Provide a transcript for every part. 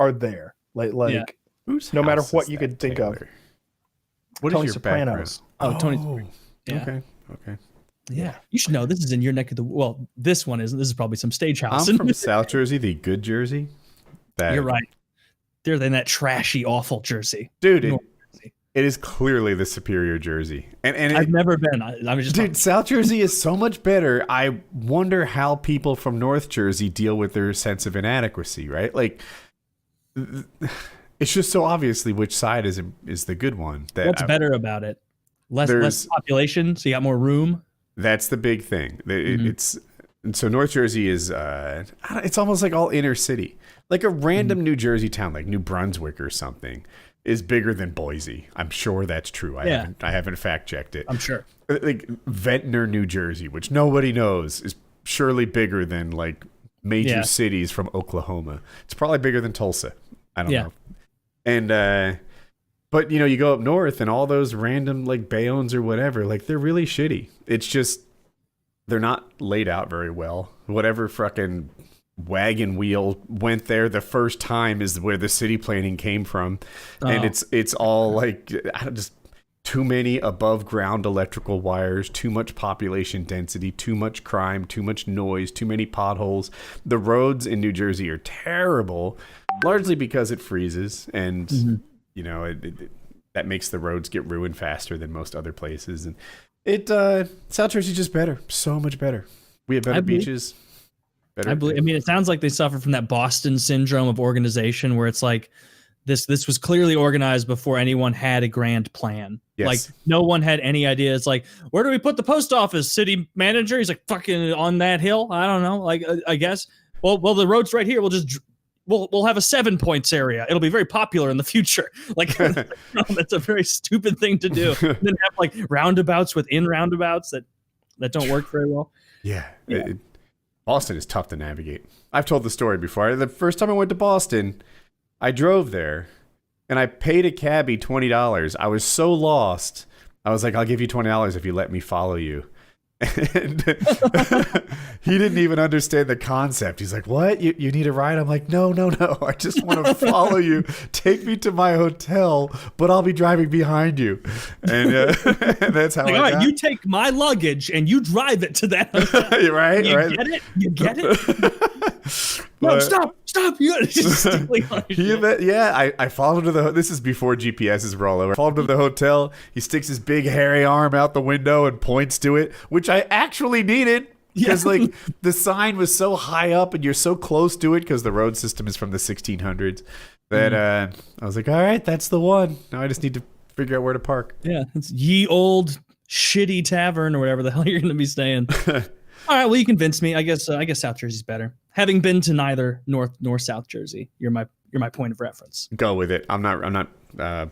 are there. Yeah. No matter house what is you that, could think Taylor? of. What Tony is your Sopranos. Oh, Tony. Yeah. Okay. Yeah. You should know this is in your neck of the well, this one isn't. This is probably some stage house. I'm from South Jersey, the good Jersey. You're right. They're in that trashy, awful Jersey. Dude, it is clearly the superior Jersey. And I've never been. I was just dude, South Jersey is so much better. I wonder how people from North Jersey deal with their sense of inadequacy, right? Like, it's just so obviously which side is the good one. What's better about it? Less population, so you got more room. That's the big thing. So North Jersey is it's almost like all inner city. Like a random New Jersey town, like New Brunswick or something, is bigger than Boise. I'm sure that's true. I haven't fact checked it. I'm sure. Like Ventnor, New Jersey, which nobody knows, is surely bigger than like major cities from Oklahoma. It's probably bigger than Tulsa. I don't know. And but you go up north and all those random like Bayonnes or whatever, like they're really shitty. It's just they're not laid out very well. Whatever fucking wagon wheel went there the first time is where the city planning came from. And it's all like just too many above ground electrical wires, too much population density, too much crime, too much noise, too many potholes. The roads in New Jersey are terrible, largely because it freezes and that makes the roads get ruined faster than most other places. And South Jersey's just better, so much better. We have better beaches. I mean, it sounds like they suffer from that Boston syndrome of organization, where it's like this was clearly organized before anyone had a grand plan. Yes. Like no one had any idea. It's like, where do we put the post office? City manager? He's like, fucking on that hill. I don't know. Like, I guess. Well, the road's right here. We'll have a 7 points area. It'll be very popular in the future. Like, no, that's a very stupid thing to do. And then have like roundabouts within roundabouts that don't work very well. Yeah. Boston is tough to navigate. I've told the story before. The first time I went to Boston, I drove there and I paid a cabbie $20. I was so lost. I was like, I'll give you $20 if you let me follow you. And he didn't even understand the concept. He's like, what? You need a ride? I'm like, no. I just want to follow you. Take me to my hotel, but I'll be driving behind you. And that's how all right, you take my luggage and you drive it to that hotel. right? Get it? You get it? No, stop. You gotta just stealing my shit. I followed him to this is before GPSs were all over. I followed him to the hotel. He sticks his big hairy arm out the window and points to it, which I actually needed because like the sign was so high up and you're so close to it because the road system is from the 1600s that I was like, all right, that's the one. Now I just need to figure out where to park. Yeah, it's ye old shitty tavern or whatever the hell you're going to be staying. All right, well, you convinced me. I guess South Jersey's better. Having been to neither North nor South Jersey, you're my point of reference. Go with it. I'm not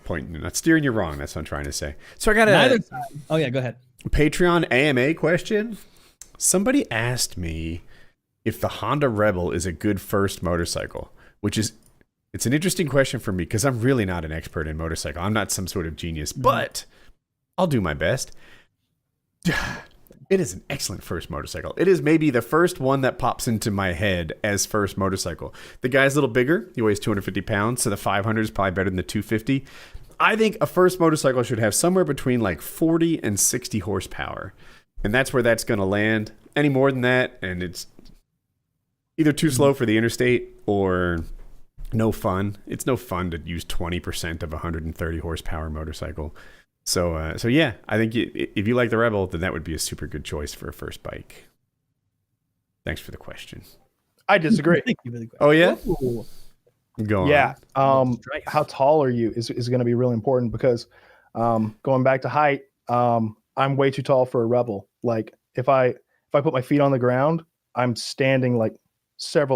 pointing, not steering you wrong. That's what I'm trying to say. So I got neither side. Oh yeah, go ahead. Patreon AMA question. Somebody asked me if the Honda Rebel is a good first motorcycle, it's an interesting question for me because I'm really not an expert in motorcycle. I'm not some sort of genius, but I'll do my best. It is an excellent first motorcycle. It is maybe the first one that pops into my head as first motorcycle. The guy's a little bigger. He weighs 250 pounds, so the 500 is probably better than the 250. I think a first motorcycle should have somewhere between like 40 and 60 horsepower. And that's where that's going to land. Any more than that, and it's either too slow for the interstate or no fun. It's no fun to use 20% of a 130 horsepower motorcycle. So yeah, I think if you like the Rebel, then that would be a super good choice for a first bike. Thanks for the question. I disagree. Thank you for the question. Oh yeah? Ooh. Go on. Yeah. How tall are you is going to be really important because going back to height, I'm way too tall for a Rebel. Like if I put my feet on the ground, I'm standing like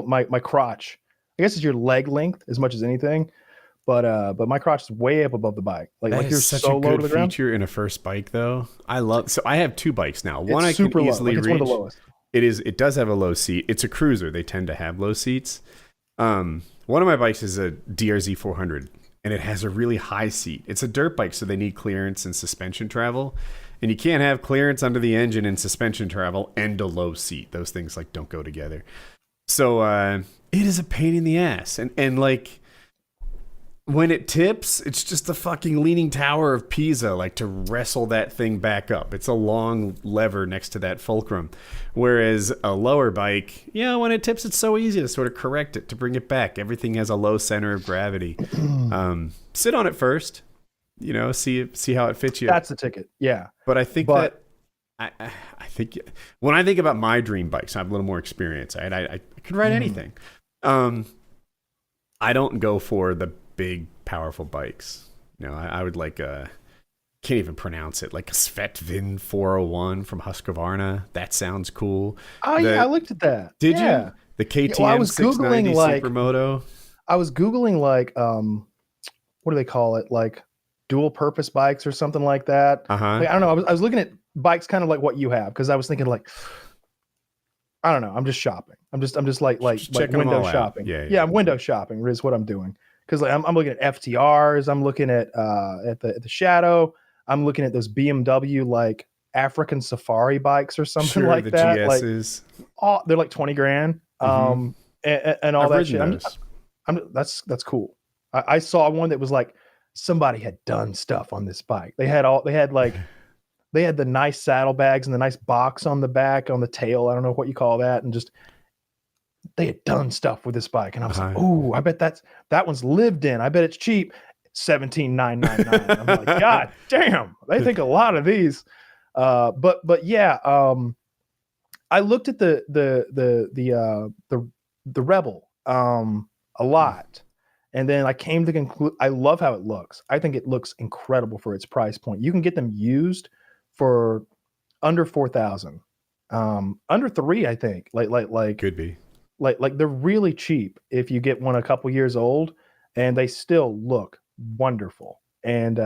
my crotch. I guess it's your leg length as much as anything. But my crotch is way up above the bike. Like you're such so a low good to the ground. feature in a first bike, though. So I have two bikes now. One It's I can super low. easily Like, it's reach. one of the lowest. It does have a low seat. It's a cruiser. They tend to have low seats. One of my bikes is a DRZ 400, and it has a really high seat. It's a dirt bike, so they need clearance and suspension travel. And you can't have clearance under the engine and suspension travel and a low seat. Those things like don't go together. So it is a pain in the ass. And like when it tips, it's just the fucking leaning tower of Pisa, like to wrestle that thing back up. It's a long lever next to that fulcrum. Whereas a lower bike, when it tips, it's so easy to sort of correct it, to bring it back. Everything has a low center of gravity. Sit on it first, see how it fits you. That's the ticket. Yeah. But I think I think when I think about my dream bikes, I have a little more experience. I can ride anything. I don't go for the big, powerful bikes. I would like can't even pronounce it, like a Svetvin 401 from Husqvarna. That sounds cool. Oh, yeah, I looked at that. Did you? The KTM 690 Supermoto. I was Googling, like, what do they call it? Like dual purpose bikes or something like that. Like, I don't know. I was looking at bikes kind of like what you have, because I was thinking, like, I don't know. I'm just shopping. I'm just like window shopping. Yeah, I'm window shopping is what I'm doing. Because like I'm looking at FTRs, I'm looking at the Shadow, I'm looking at those BMW like African safari bikes or something like that. GSs. Like, they're like 20 grand, and all that shit. That's cool. I saw one that was like somebody had done stuff on this bike. They had the nice saddlebags and the nice box on the back, on the tail. I don't know what you call that, and just. They had done stuff with this bike, and I was like, "Ooh, I bet that one's lived in. I bet it's cheap, $17,999." I'm like, God damn, they think a lot of these. But yeah, I looked at the Rebel a lot, and then I came to conclude I love how it looks. I think it looks incredible for its price point. You can get them used for under 4,000, under 3, I think. Like could be. Like they're really cheap if you get one a couple years old, and they still look wonderful. And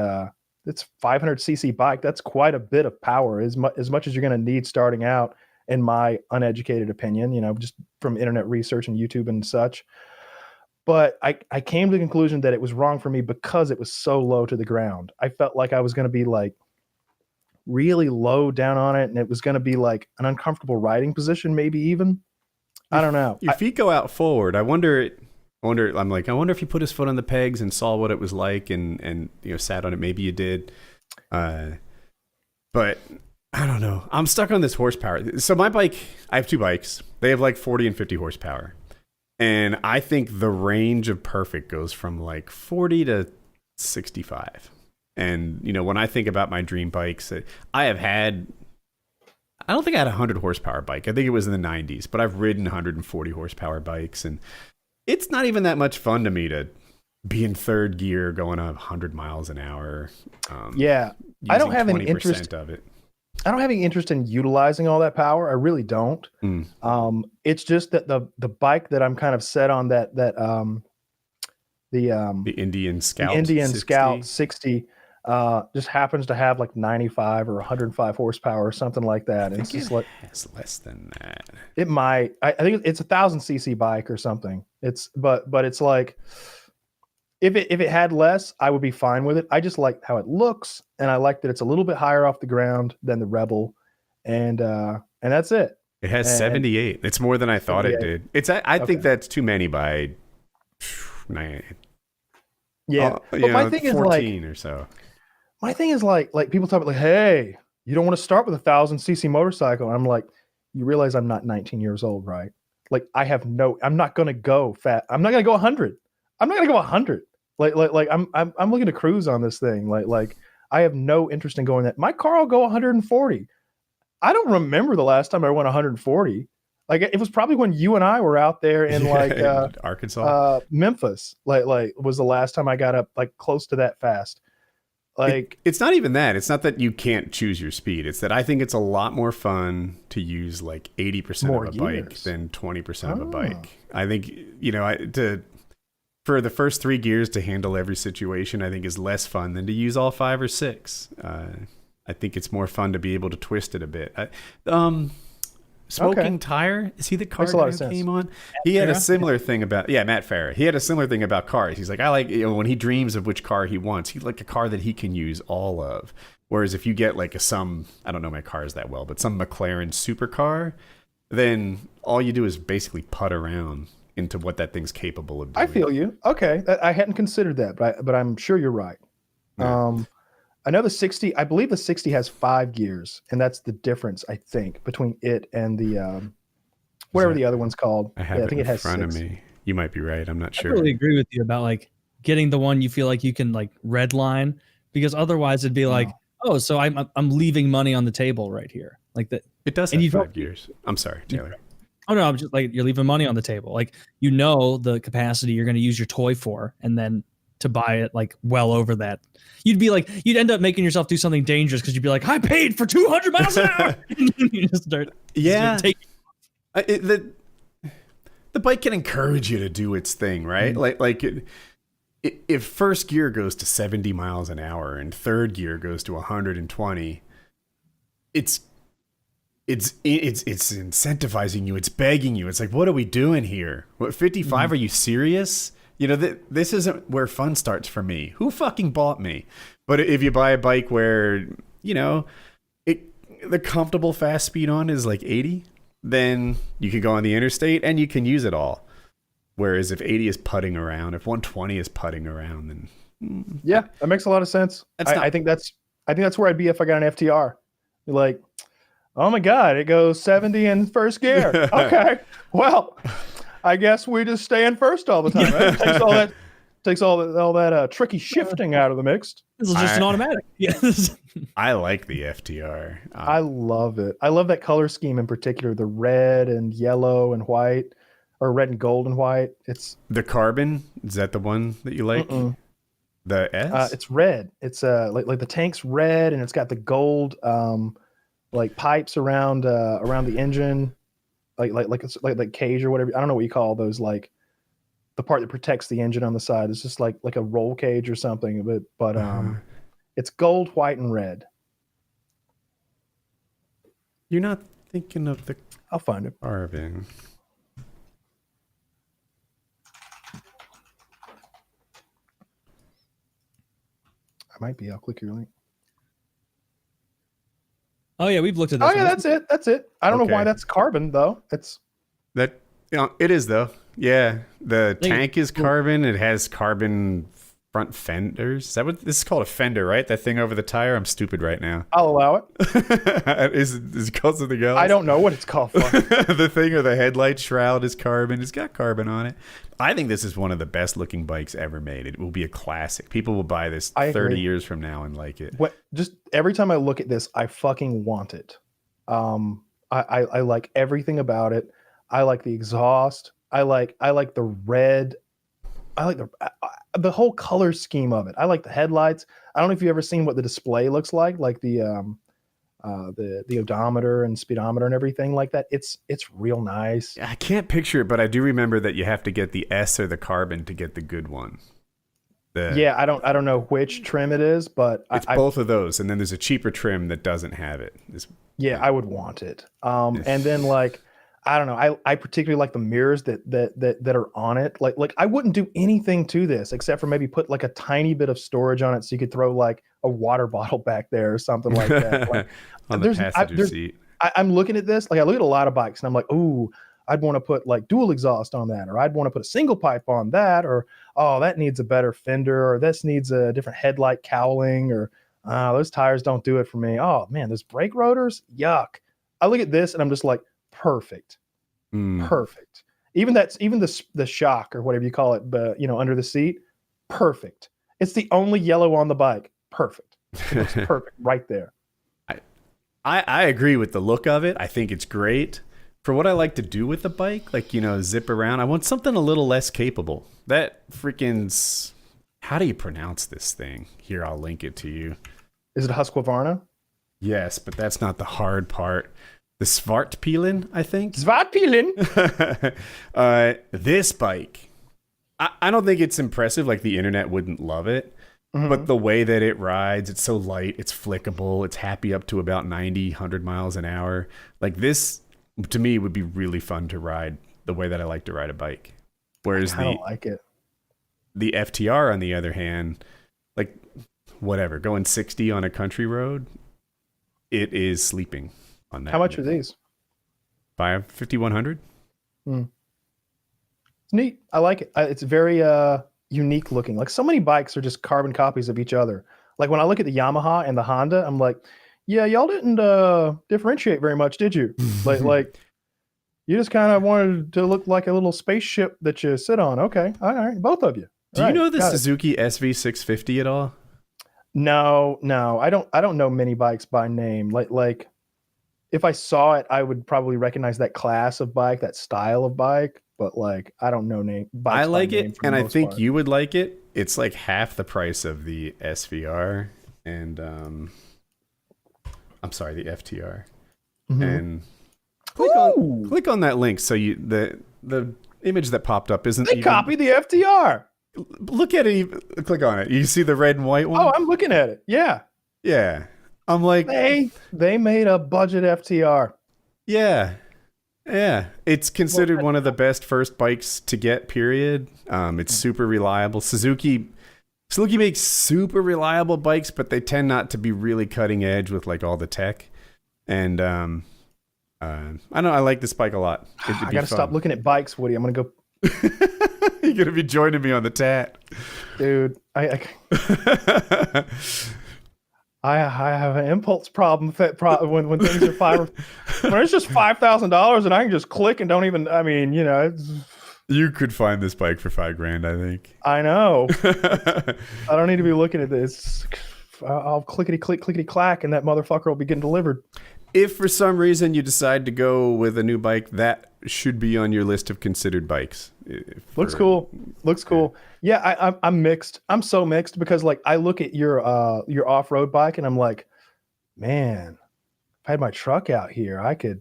it's 500cc bike. That's quite a bit of power, as much as you're going to need starting out, in my uneducated opinion, just from internet research and YouTube and such. But I came to the conclusion that it was wrong for me because it was so low to the ground. I felt like I was going to be like really low down on it, and it was going to be like an uncomfortable riding position, maybe even. I don't know. Your feet go out forward. I wonder if he put his foot on the pegs and saw what it was like and sat on it. Maybe you did. But I don't know. I'm stuck on this horsepower. So my bike, I have 2 bikes. They have like 40 and 50 horsepower. And I think the range of perfect goes from like 40 to 65. And, when I think about my dream bikes, I don't think I had a 100 horsepower bike. I think it was in the 90s, but I've ridden 140 horsepower bikes, and it's not even that much fun to me to be in third gear going 100 miles an hour. I don't have any interest of it. I don't have any interest in utilizing all that power. I really don't. It's just that the bike that I'm kind of set on, the Indian Scout, the Indian Scout 60. Just happens to have like 95 or 105 horsepower or something like that. It's just like it's less than that. It might. I think it's 1,000cc bike or something. But it's like if it had less, I would be fine with it. I just like how it looks, and I like that it's a little bit higher off the ground than the Rebel, and that's it. It has 78. It's more than I thought it did. I think that's too many by 9. Yeah, but my thing is 14 or so. My thing is like people talk about like, hey, you don't want to start with 1,000cc motorcycle. And I'm like, you realize I'm not 19 years old, right? Like I'm not going to go fat. I'm not going to go 100. I'm not going to go 100. Like I'm looking to cruise on this thing. Like I have no interest in going that. My car will go 140. I don't remember the last time I went 140. Like it was probably when you and I were out there in Arkansas, Memphis. Like was the last time I got up like close to that fast. Like it's not even that. It's not that you can't choose your speed. It's that I think it's a lot more fun to use like 80% of a bike than 20% of a bike. I think for the first 3 gears to handle every situation, I think is less fun than to use all 5 or 6. I think it's more fun to be able to twist it a bit. Smoking Tire, is he the car guy who came on? He had a similar thing about Matt Farah. He had a similar thing about cars. He's like, I like when he dreams of which car he wants, he'd like a car that he can use all of. Whereas if you get like I don't know my cars that well, but some McLaren supercar, then all you do is basically putt around into what that thing's capable of doing. I feel you. Okay, I hadn't considered that, but I'm sure you're right. Yeah. I know the 60. I believe the 60 has 5 gears, and that's the difference I think between it and the whatever the other one's called. I have I think it it in has front 6. of me. You might be right. I'm not I sure. really agree with you about like getting the one you feel like you can like red line, because otherwise it'd be like, oh, so I'm leaving money on the table right here, like that. It does And have you don't- 5 gears. I'm sorry, Taylor. Oh no, I'm just like, you're leaving money on the table. Like, you know, the capacity you're going to use your toy for, and then to buy it like well over that, you'd end up making yourself do something dangerous, because you'd be like, I paid for 200 miles an hour. You just start taking. The bike can encourage you to do its thing, right? Mm-hmm. If first gear goes to 70 miles an hour and third gear goes to 120, it's incentivizing you. It's begging you. It's like, what are we doing here? What, 55? Are you serious? You know, this isn't where fun starts for me. Who fucking bought me? But if you buy a bike where, you know, the comfortable fast speed on is like 80, then you can go on the interstate and you can use it all. Whereas if 80 is putting around, if 120 is putting around, then Yeah, that makes a lot of sense. I think that's where I'd be if I got an FTR. Like, oh my God, it goes 70 in first gear. Okay, well, I guess we just stay in first all the time. Right? Takes all that tricky shifting out of the mix. This is just an automatic. Yes. I like the FTR. I love it. I love that color scheme in particular, the red and yellow and white, or red and gold and white. It's the carbon. Is that the one that you like? The S? It's red. It's like the tank's red, and it's got the gold like pipes around the engine, like cage or whatever. I don't know what you call those, like the part that protects the engine on the side. It's just like a roll cage or something. But it's gold, white, and red. You're not thinking of the I'll find it. carbon. I might be. I'll click your link. Oh yeah, we've looked at this. Oh yeah, that's it. I don't know why that's carbon though. It's that, you know, it is though. Yeah, the tank is carbon. It has carbon front fenders. Is that what this is called? A fender, right? That thing over the tire. I'm stupid right now. I'll allow it. Is it called something else? I don't know what it's called for. The thing or the headlight shroud is carbon. It's got carbon on it. I think this is one of the best looking bikes ever made. It will be a classic. People will buy this 30 years from now and like it. Just every time I look at this, I fucking want it. I like everything about it. I like the exhaust. I like the red. I like the whole color scheme of it. I like the headlights. I don't know if you've ever seen what the display looks like the odometer and speedometer and everything like that. It's real nice. I can't picture it, but I do remember that you have to get the S or the carbon to get the good one. I don't know which trim it is, but it's both of those, and then there's a cheaper trim that doesn't have it. I would want it. And then like, I don't know. I particularly like the mirrors that are on it. Like I wouldn't do anything to this except for maybe put like a tiny bit of storage on it so you could throw like a water bottle back there or something like that. Like, on the passenger seat. I'm looking at this. Like I look at a lot of bikes and I'm like, ooh, I'd want to put like dual exhaust on that, or I'd want to put a single pipe on that, or oh, that needs a better fender, or this needs a different headlight cowling, or those tires don't do it for me. Oh man, those brake rotors, yuck. I look at this and I'm just like, perfect. Perfect. Even the shock or whatever you call it, but under the seat, perfect. It's the only yellow on the bike. Perfect. It looks perfect right there. I agree with the look of it. I think it's great. For what I like to do with the bike, like, zip around, I want something a little less capable. That freaking, how do you pronounce this thing? Here, I'll link it to you. Is it Husqvarna? Yes, but that's not the hard part. The Svartpilen, I think. Svartpilen. This bike, I don't think it's impressive. Like the internet wouldn't love it. Mm-hmm. But the way that it rides, it's so light, it's flickable, it's happy up to about 90, 100 miles an hour. Like this, to me, would be really fun to ride the way that I like to ride a bike. Whereas I don't like it. The FTR, on the other hand, like whatever, going 60 on a country road, it is sleeping on that. How much are these? 5,100. It's neat. I like it. It's very unique looking. Like so many bikes are just carbon copies of each other. Like when I look at the Yamaha and the Honda, I'm like, yeah, y'all didn't differentiate very much, did you? like you just kind of wanted to look like a little spaceship that you sit on. Okay, all right, both of you. Do you know the Suzuki SV650 at all? No, I don't know many bikes by name. Like if I saw it, I would probably recognize that class of bike, that style of bike. But like, I don't know name. I like it, and I think you would like it. It's like half the price of the SVR, and I'm sorry, the FTR. Mm-hmm. And click on that link. So the image that popped up isn't. They copy the FTR. Look at it. Click on it. You see the red and white one? Oh, I'm looking at it. Yeah. Yeah. I'm like, they made a budget FTR. Yeah. Yeah. It's considered one of the best first bikes to get, period. It's super reliable. Suzuki makes super reliable bikes, but they tend not to be really cutting edge with like all the tech. And I know I like this bike a lot. I got to stop looking at bikes, Woody. I'm going to go. You're going to be joining me on the tat. Dude, I have an impulse problem when things are when it's just $5,000 and I can just click and don't even. I mean, you know, you could find this bike for $5,000, I think. I know. I don't need to be looking at this. I'll clickety clack, and that motherfucker will be getting delivered. If for some reason you decide to go with a new bike, that should be on your list of considered bikes. Looks cool. Yeah, I'm mixed. I'm so mixed because like I look at your off-road bike and I'm like, man, if I had my truck out here, I could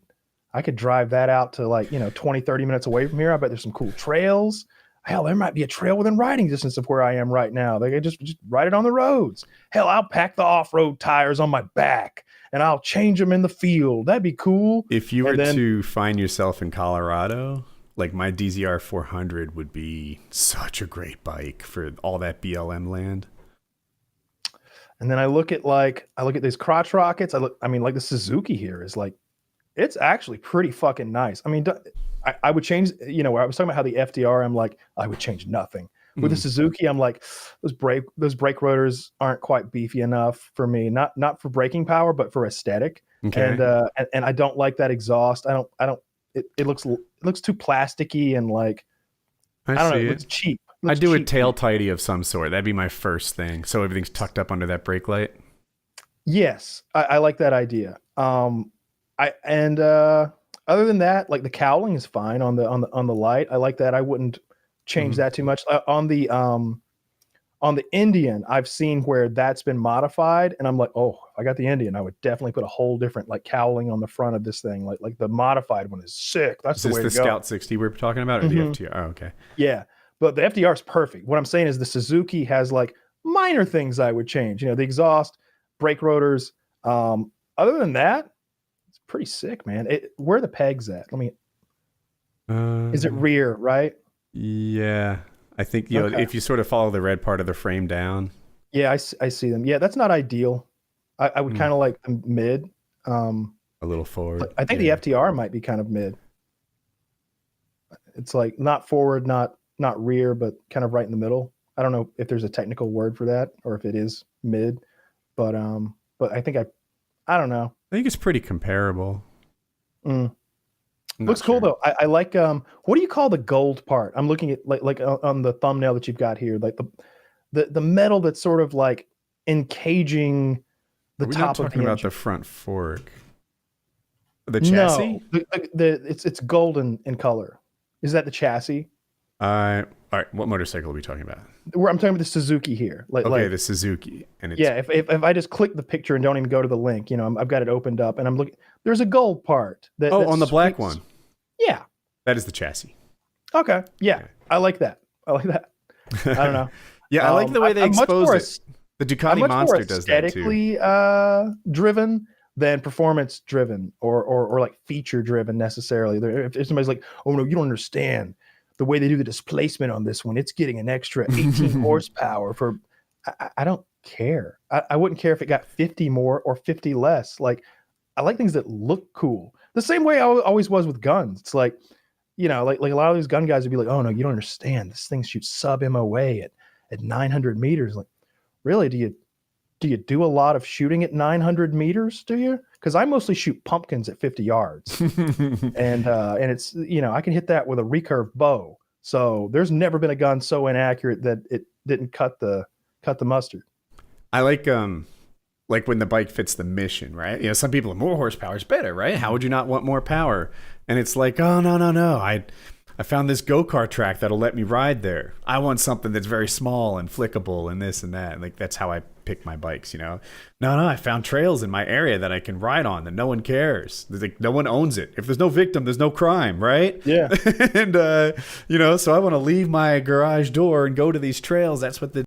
drive that out to like, 20, 30 minutes away from here. I bet there's some cool trails. Hell, there might be a trail within riding distance of where I am right now. They could just ride it on the roads. Hell, I'll pack the off-road tires on my back and I'll change them in the field. That'd be cool. If you were to find yourself in Colorado, like my DZR 400 would be such a great bike for all that BLM land. And then I look at these crotch rockets. Like the Suzuki here is like, it's actually pretty fucking nice. I mean, I would change, where I was talking about how the FDR, I'm like, I would change nothing. With the Suzuki, I'm like, those brake rotors aren't quite beefy enough for me. Not for braking power, but for aesthetic. Okay. And I don't like that exhaust. It looks too plasticky and like I don't know. It looks cheap. I'd do a tail tidy of some sort. That'd be my first thing. So everything's tucked up under that brake light. Yes, I like that idea. Other than that, like the cowling is fine on the light. I like that. I wouldn't change that too much. On the Indian, I've seen where that's been modified, and I'm like, oh, if I got the Indian, I would definitely put a whole different like cowling on the front of this thing. Like the modified one is sick. That's the way to go. Is this the Scout 60 we're talking about, or the FTR? Oh, okay. Yeah, but the FDR is perfect. What I'm saying is the Suzuki has like minor things I would change. The exhaust, brake rotors. Other than that, it's pretty sick, man. Where are the pegs at? Let me. Is it rear, right? Yeah, I think if you sort of follow the red part of the frame down. Yeah, I see them. Yeah, that's not ideal. I would kind of like them mid. A little forward. I think the FTR might be kind of mid. It's like not forward, not rear, but kind of right in the middle. I don't know if there's a technical word for that or if it is mid, but I think I don't know. I think it's pretty comparable. Looks cool though. I like what do you call the gold part? I'm looking at like on the thumbnail that you've got here, like the metal that's sort of like encaging the top of the engine. We're not talking about the front fork. The chassis? No, it's golden in color. Is that the chassis? All right. What motorcycle are we talking about? I'm talking about the Suzuki here. The Suzuki, and it's, yeah. If I just click the picture and don't even go to the link, I've got it opened up and I'm looking. There's a gold part. On the black one. Yeah. That is the chassis. Okay. Yeah. I like that. I don't know. Yeah, I like the way they expose it. The Ducati Monster does that too. Aesthetically driven than performance driven or like feature driven necessarily. If somebody's like, oh no, you don't understand the way they do the displacement on this one, it's getting an extra 18 horsepower for. I don't care. I wouldn't care if it got 50 more or 50 less. Like I like things that look cool. The same way I always was with guns. It's like you know, like a lot of these gun guys would be like, oh no, you don't understand. This thing shoots sub MOA at 900 meters. Like, really? Do you do a lot of shooting at 900 meters? Do you? Because I mostly shoot pumpkins at 50 yards, and it's, you know, I can hit that with a recurve bow. So there's never been a gun so inaccurate that it didn't cut the mustard. I like when the bike fits the mission, right? You know, some people are more horsepower is better, right? How would you not want more power? And it's like, oh no. I found this go-kart track that'll let me ride there. I want something that's very small and flickable and this and that. And like, that's how I pick my bikes, you know? No, I found trails in my area that I can ride on that no one cares. Like, no one owns it. If there's no victim, there's no crime, right? Yeah. And, you know, so I want to leave my garage door and go to these trails. That's what the